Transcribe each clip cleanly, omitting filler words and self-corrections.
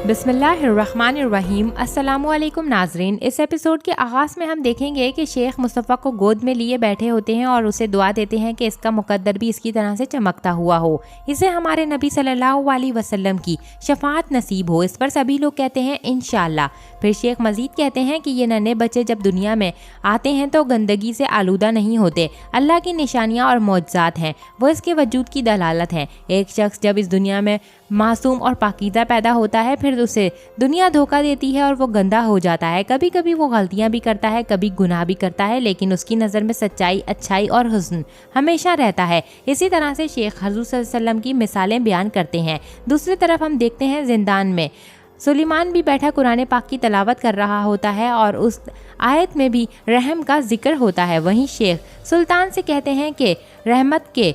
बिस्मिल्लाहिर्रहमानिर्रहीम। अस्सलामुअलैकुम नाजरीन। इस एपिसोड के आगाज़ में हम देखेंगे कि शेख मुस्तफ़ा को गोद में लिए बैठे होते हैं और उसे दुआ देते हैं कि इसका मुकद्दर भी इसकी तरह से चमकता हुआ हो, इसे हमारे नबी सल्लल्लाहु अलैहि वसल्लम की शफाअत नसीब हो। इस पर सभी लोग कहते हैं इंशाअल्लाह। फिर शेख मजीद कहते हैं कि ये नन्हे बच्चे जब दुनिया में आते हैं तो गंदगी से आलूदा नहीं होते, अल्लाह की निशानियाँ और मौजज़ात हैं, वो इसके वजूद की दलालत हैं। एक शख्स जब इस दुनिया में मासूम और पाकीज़ा पैदा होता है, फिर उसे दुनिया धोखा देती है और वो गंदा हो जाता है। कभी कभी वो गलतियां भी करता है, कभी गुनाह भी करता है, लेकिन उसकी नज़र में सच्चाई, अच्छाई और हुस्न हमेशा रहता है। इसी तरह से शेख हज़रत सल्लल्लाहु अलैहि वसल्लम की मिसालें बयान करते हैं। दूसरी तरफ हम देखते हैं जिंदान में सुलेमान भी बैठा कुरान पाक की तलावत कर रहा होता है और उस आयत में भी रहम का जिक्र होता है। वहीं शेख सुल्तान से कहते हैं कि रहमत के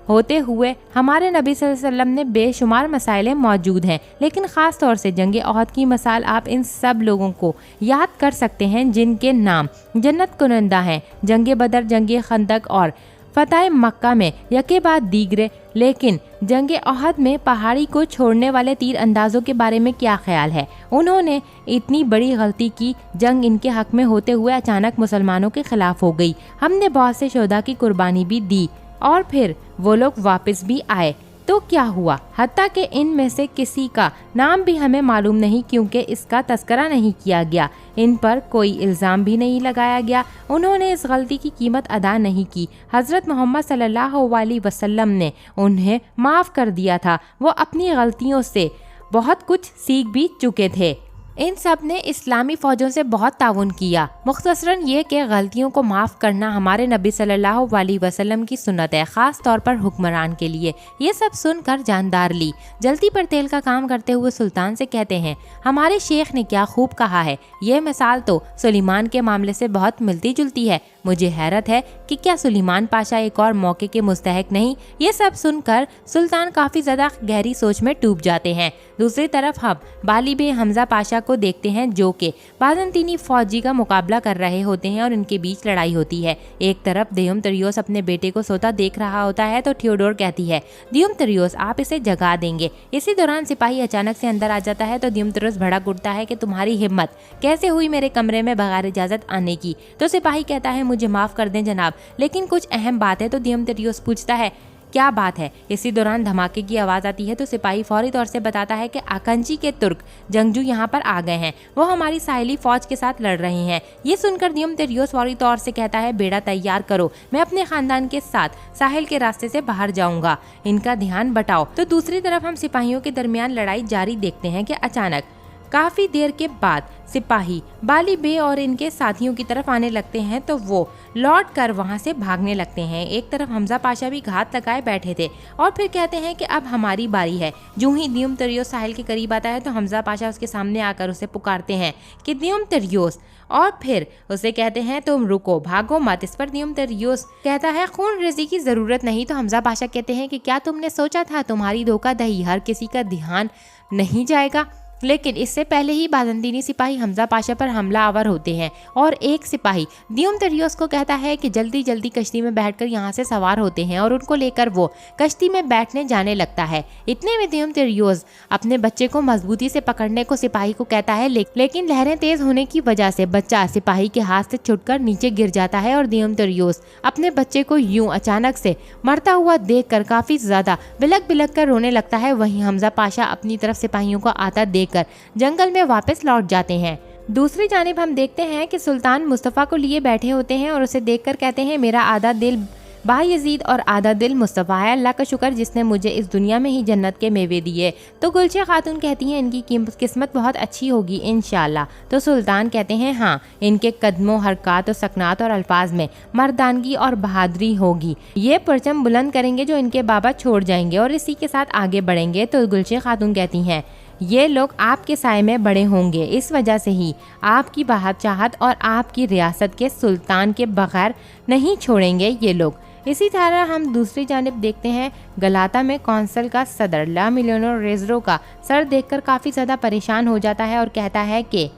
होते हुए हमारे नबी सल्लल्लाहु अलैहि वसल्लम ने बेशुमार मसाइलें मौजूद हैं, लेकिन ख़ास तौर से जंग ओहद की मिसाल आप इन सब लोगों को याद कर सकते हैं जिनके नाम जन्नत कुनंदा हैं। जंग बदर, जंग खंदक और फतह मक्का में यके बाद दीगरे, लेकिन जंग ओहद में पहाड़ी को छोड़ने वाले तीर अंदाजों के बारे में क्या ख्याल है? उन्होंने इतनी बड़ी गलती की, जंग इनके हक में होते हुए अचानक मुसलमानों के खिलाफ हो गई। हमने बहुत से शोधा की कुर्बानी भी दी और फिर वो लोग वापस भी आए, तो क्या हुआ? हत्ता कि इनमें से किसी का नाम भी हमें मालूम नहीं, क्योंकि इसका तस्करा नहीं किया गया, इन पर कोई इल्ज़ाम भी नहीं लगाया गया। उन्होंने इस गलती की कीमत अदा नहीं की। हज़रत मोहम्मद सल्लल्लाहु अलैहि वसल्लम ने उन्हें माफ़ कर दिया था। वो अपनी गलतियों से बहुत कुछ सीख भी चुके थे। इन सब ने इस्लामी फ़ौजों से बहुत ताउन किया। मुख्तसरन ये कि गलतियों को माफ़ करना हमारे नबी सल्लल्लाहु अलैहि वसल्लम की सुन्नत है, ख़ास तौर पर हुक्मरान के लिए। ये सब सुनकर जानदार ली जल्दी पर तेल का काम करते हुए सुल्तान से कहते हैं, हमारे शेख ने क्या खूब कहा है। ये मिसाल तो सुलेमान के मामले से बहुत मिलती जुलती है। मुझे हैरत है कि क्या सुलेमान पाशा एक और मौके के मुस्तहक नहीं? ये सब सुनकर सुल्तान काफ़ी ज़्यादा गहरी सोच में डूब जाते हैं। दूसरी तरफ हम बालिबे हमजा पाशा को देखते हैं, जो कि बाज़ंतीनी फौजी का मुकाबला कर रहे होते हैं और इनके बीच लड़ाई होती है। एक तरफ दियुमतरियोस अपने बेटे को सोता देख रहा होता है तो थियोडोर कहती है, दियुमतरियोस आप इसे जगा देंगे। इसी दौरान सिपाही अचानक से अंदर आ जाता है तो दियुमतरियोस भड़क उठता है कि तुम्हारी हिम्मत कैसे हुई मेरे कमरे में बगैर इजाज़त आने की? तो सिपाही कहता है, मुझे माफ़ कर दें जनाब, लेकिन कुछ अहम बात है। तो दियुमतरियोस पूछता है, क्या बात है? इसी दौरान धमाके की आवाज़ आती है तो सिपाही फौरी तौर से बताता है कि आकंची के तुर्क जंगजू यहाँ पर आ गए हैं, वो हमारी साहिली फौज के साथ लड़ रहे हैं। ये सुनकर दियुमतरियोस फौरी तौर से कहता है, बेड़ा तैयार करो, मैं अपने खानदान के साथ साहिल के रास्ते से बाहर जाऊंगा, इनका ध्यान बटाओ। तो दूसरी तरफ हम सिपाहियों के दरमियान लड़ाई जारी देखते हैं कि अचानक काफ़ी देर के बाद सिपाही बाली बे और इनके साथियों की तरफ आने लगते हैं तो वो लौट कर वहाँ से भागने लगते हैं। एक तरफ हमजा पाशा भी घात लगाए बैठे थे और फिर कहते हैं कि अब हमारी बारी है। जो ही दियुमतरियोस साहिल के करीब आता है तो हमजा पाशा उसके सामने आकर उसे पुकारते हैं कि दियुमतरियोस, और फिर उसे कहते हैं तुम रुको, भागो मत। इस पर दियुमतरियोस कहता है, खून रेज़ी की ज़रूरत नहीं। तो हमजा पाशा कहते हैं कि क्या तुमने सोचा था तुम्हारी धोखाधड़ी हर किसी का ध्यान नहीं जाएगा? लेकिन इससे पहले ही बाज़ंतीनी सिपाही हमजा पाशा पर हमला आवर होते हैं और एक सिपाही दियुमतरियोस को कहता है कि जल्दी जल्दी कश्ती में बैठकर यहाँ से सवार होते हैं और उनको लेकर वो कश्ती में बैठने जाने लगता है। इतने में दियुमतरियोस अपने बच्चे को मजबूती से पकड़ने को सिपाही को कहता है, लेकिन लहरें तेज होने की वजह से बच्चा सिपाही के हाथ से छुटकर नीचे गिर जाता है और दियुमतरियोस अपने बच्चे को यूं अचानक से मरता हुआ देखकर काफ़ी ज़्यादा बिलक बिलक कर रोने लगता है। वहीं हमजा पाशा अपनी तरफ सिपाहियों को आता देख कर जंगल में वापस लौट जाते हैं। दूसरी जानिब हम देखते हैं कि सुल्तान मुस्तफ़ा को लिए बैठे होते हैं और उसे देखकर कहते हैं, मेरा आधा दिल बायजीद और आधा दिल मुस्तफ़ा है, अल्लाह का शुक्र जिसने मुझे इस दुनिया में ही जन्नत के मेवे दिए। तो गुलशा खातून कहती हैं, इनकी किस्मत बहुत अच्छी होगी इंशाल्लाह। तो सुल्तान कहते हैं, हाँ, इनके कदमों, हरकत और सकनात और अल्फाज में मर्दानगी और बहादुरी होगी। ये परचम बुलंद करेंगे जो इनके बाबा छोड़ जाएंगे और इसी के साथ आगे बढ़ेंगे। तो गुलशा खातून कहती हैं, ये लोग आपके साए में बड़े होंगे, इस वजह से ही आपकी बादशाहत और आपकी रियासत के सुल्तान के बगैर नहीं छोड़ेंगे ये लोग। इसी तरह हम दूसरी जानिब देखते हैं गलाता में कौंसल का सदर ला मिलियनो रेजरो का सर देखकर काफ़ी ज़्यादा परेशान हो जाता है और कहता है कि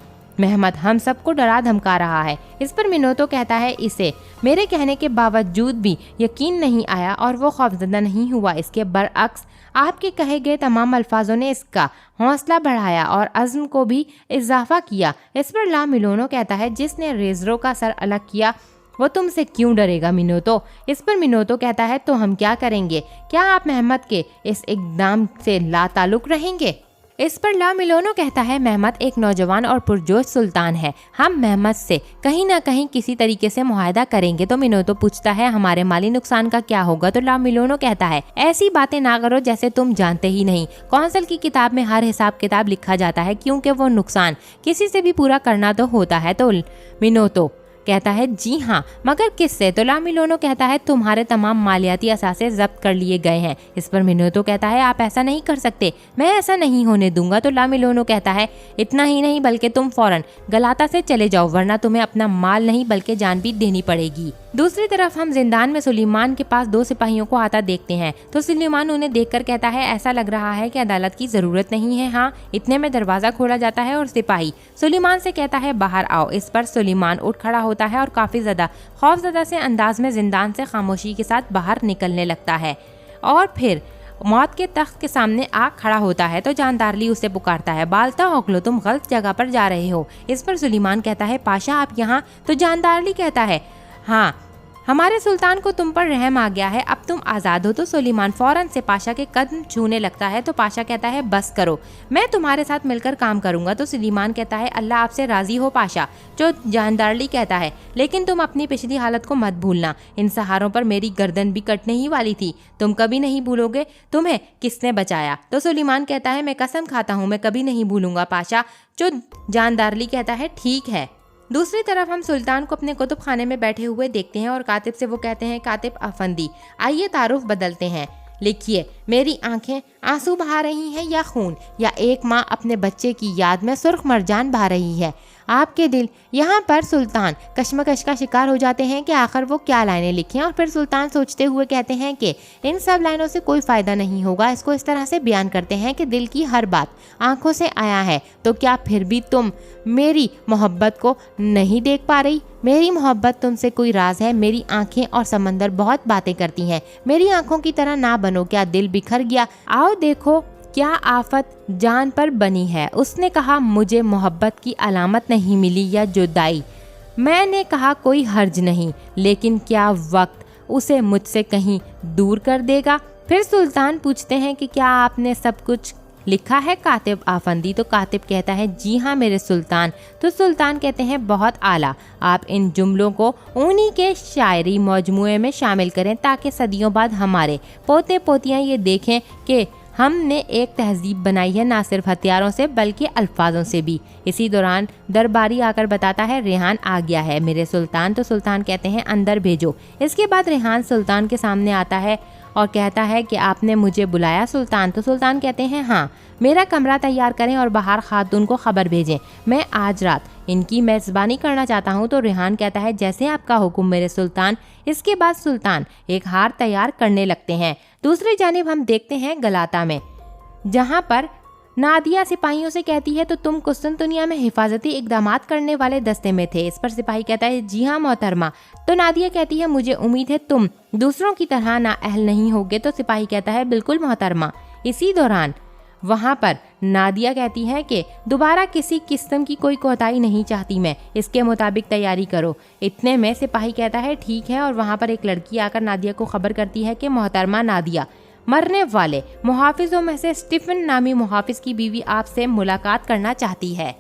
मेहमत हम सबको डरा धमका रहा है। इस पर मिनोतो कहता है इसे मेरे कहने के बावजूद भी यकीन नहीं आया और वो खौफजदा नहीं हुआ। इसके बरअक्स आपके कहे गए तमाम अल्फाजों ने इसका हौसला बढ़ाया और अज़्म को भी इजाफा किया। इस पर ला मिलोनो कहता है जिसने रेजरों का सर अलग किया वो तुमसे क्यों डरेगा मिनोतो। इस पर मिनोतो कहता है तो हम क्या करेंगे, क्या आप मेहमत के इस इक़दाम से लाताल्लुक़ रहेंगे। इस पर ला मिलोनो कहता है मेहमत एक नौजवान और पुरजोश सुल्तान है, हम मेहमत से कहीं ना कहीं किसी तरीके से मुआहदा करेंगे। तो मिनोतो पूछता है हमारे माली नुकसान का क्या होगा। तो ला मिलोनो कहता है ऐसी बातें ना करो जैसे तुम जानते ही नहीं। कौंसल की किताब में हर हिसाब किताब लिखा जाता है क्योंकि वो नुकसान किसी से भी पूरा करना तो होता है। तो मिनोतो कहता है जी हाँ, मगर किससे। तो ला मिलोनो कहता है तुम्हारे तमाम मालियाती असासे जब्त कर लिए गए हैं। इस पर मिनोतो कहता है आप ऐसा नहीं कर सकते, मैं ऐसा नहीं होने दूंगा। तो ला मिलोनो कहता है इतना ही नहीं बल्कि तुम फौरन गलाता से चले जाओ वरना तुम्हें अपना माल नहीं बल्कि जान भी देनी पड़ेगी। दूसरी तरफ हम जिंदान में सुलेमान के पास 2 सिपाहियों को आता देखते हैं। तो सुलेमान उन्हें देखकर कहता है ऐसा लग रहा है कि अदालत की जरूरत नहीं है। हाँ, इतने में दरवाजा खोला जाता है और सिपाही सुलेमान से कहता है बाहर आओ। इस पर सुलेमान उठ खड़ा होता है और काफी ज्यादा खौफजदा से अंदाज में जिंदान से खामोशी के साथ बाहर निकलने लगता है और फिर मौत के तख्त के सामने आग खड़ा होता है। तो जानदारली उसे पुकारता है बालता होकलो तुम गलत जगह पर जा रहे हो। इस पर सुलेमान कहता है पाशा आप यहाँ। तो जानदारली कहता है हाँ, हमारे सुल्तान को तुम पर रहम आ गया है, अब तुम आज़ाद हो। तो सुलेमान फौरन से पाशा के कदम छूने लगता है। तो पाशा कहता है बस करो, मैं तुम्हारे साथ मिलकर काम करूंगा। तो सुलेमान कहता है अल्लाह आपसे राजी हो पाशा। जो जानदारली कहता है लेकिन तुम अपनी पिछली हालत को मत भूलना, इन सहारों पर मेरी गर्दन भी कटने ही वाली थी, तुम कभी नहीं भूलोगे तुम्हें किसने बचाया। तो सुलेमान कहता है मैं कसम खाता हूँ मैं कभी नहीं भूलूंगा पाशा। जो जानदारली कहता है ठीक है। दूसरी तरफ हम सुल्तान को अपने कुतुब खाने में बैठे हुए देखते हैं और कातिब से वो कहते हैं कातिब अफंदी आइए तारुफ बदलते हैं, लिखिए मेरी आंखें आंसू बहा रही हैं या खून, या एक माँ अपने बच्चे की याद में सुर्ख मरजान बहा रही है। आपके दिल। यहाँ पर सुल्तान कश्मकश का शिकार हो जाते हैं कि आखिर वो क्या लाइनें लिखें और फिर सुल्तान सोचते हुए कहते हैं कि इन सब लाइनों से कोई फ़ायदा नहीं होगा। इसको इस तरह से बयान करते हैं कि दिल की हर बात आंखों से आया है, तो क्या फिर भी तुम मेरी मोहब्बत को नहीं देख पा रही। मेरी मोहब्बत तुमसे कोई राज है, मेरी आंखें और समंदर बहुत बातें करती हैं, मेरी आंखों की तरह ना बनो। क्या दिल बिखर गया, आओ देखो क्या आफत जान पर बनी है। उसने कहा मुझे मोहब्बत की अलामत नहीं मिली या जुदाई। मैंने कहा कोई हर्ज नहीं, लेकिन क्या वक्त उसे मुझसे कहीं दूर कर देगा। फिर सुल्तान पूछते हैं कि क्या आपने सब कुछ लिखा है कातिब आफंदी। तो कातिब कहता है जी हाँ मेरे सुल्तान। तो सुल्तान कहते हैं बहुत आला, आप इन जुमलों को उन्हीं के शायरी मजमुए में शामिल करें ताकि सदियों बाद हमारे पोते पोतियाँ ये देखें कि हमने एक तहजीब बनाई है, ना सिर्फ हथियारों से बल्कि अल्फाजों से भी। इसी दौरान दरबारी आकर बताता है रेहान आ गया है मेरे सुल्तान। तो सुल्तान कहते हैं अंदर भेजो। इसके बाद रेहान सुल्तान के सामने आता है और कहता है कि आपने मुझे बुलाया सुल्तान। तो सुल्तान कहते हैं हाँ, मेरा कमरा तैयार करें और बाहर खातून को खबर भेजें, मैं आज रात इनकी मेज़बानी करना चाहता हूँ। तो रेहान कहता है जैसे आपका हुक्म मेरे सुल्तान। इसके बाद सुल्तान एक हार तैयार करने लगते हैं। दूसरी जानिब हम देखते हैं गलाता में, जहाँ पर नादिया सिपाहियों से कहती है तो तुम कुस्तुनतुनिया में हिफाजती इकदामात करने वाले दस्ते में थे। इस पर सिपाही कहता है जी हाँ मोहतरमा। तो नादिया कहती है मुझे उम्मीद है तुम दूसरों की तरह नाअहल नहीं होगे। तो सिपाही कहता है बिल्कुल मोहतरमा। इसी दौरान वहाँ पर नादिया कहती है कि दोबारा किसी किस्म की कोई कोताही नहीं चाहती मैं, इसके मुताबिक तैयारी करो। इतने में सिपाही कहता है ठीक है और वहाँ पर एक लड़की आकर नादिया को खबर करती है कि मोहतरमा नादिया, मरने वाले मुहाफिजों में से स्टीफन नामी मुहाफिज की बीवी आपसे मुलाकात करना चाहती है।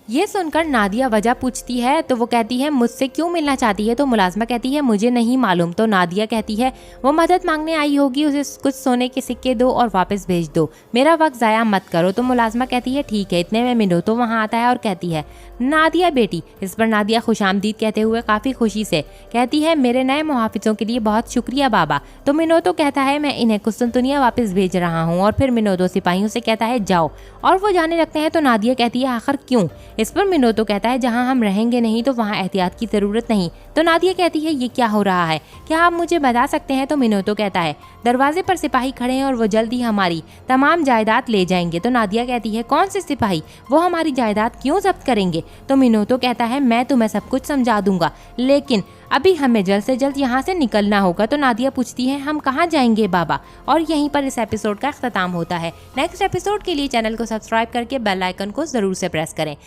ये सुनकर नादिया वजह पूछती है तो वो कहती है मुझसे क्यों मिलना चाहती है। तो मुलाजमा कहती है मुझे नहीं मालूम। तो नादिया कहती है वो मदद मांगने आई होगी, उसे कुछ सोने के सिक्के दो और वापस भेज दो, मेरा वक्त ज़ाया मत करो। तो मुलाजमा कहती है ठीक है। इतने में मिनोतो वहाँ आता है और कहती है नादिया बेटी। इस पर नादिया खुशामदीद कहते हुए काफ़ी खुशी से कहती है मेरे नए मुहाफिजों के लिए बहुत शुक्रिया बाबा। तो मिनोतो कहता है मैं इन्हें कुस्तुनतुनिया वापस भेज रहा हूँ और फिर मिनोतो सिपाहियों से कहता है जाओ, और वो जाने लगते हैं। तो नादिया कहती है आखिर क्यों, इस पर मिनोतो कहता है जहाँ हम रहेंगे नहीं तो वहाँ एहतियात की जरूरत नहीं। तो नादिया कहती है ये क्या हो रहा है, क्या आप मुझे बता सकते हैं। तो मिनोतो कहता है दरवाजे पर सिपाही खड़े हैं और वो जल्दी हमारी तमाम जायदाद ले जाएंगे। तो नादिया कहती है कौन से सिपाही, वो हमारी जायदाद क्यों जब्त करेंगे। तो मिनोतो कहता है मैं तुम्हें सब कुछ समझा दूंगा, लेकिन अभी हमें जल्द से जल्द यहाँ से निकलना होगा। तो नादिया पूछती है हम कहाँ जाएंगे बाबा। और यहीं पर इस एपिसोड का अख्ताम होता है। नेक्स्ट एपिसोड के लिए चैनल को सब्सक्राइब करके बेल आइकन को जरूर से प्रेस करें।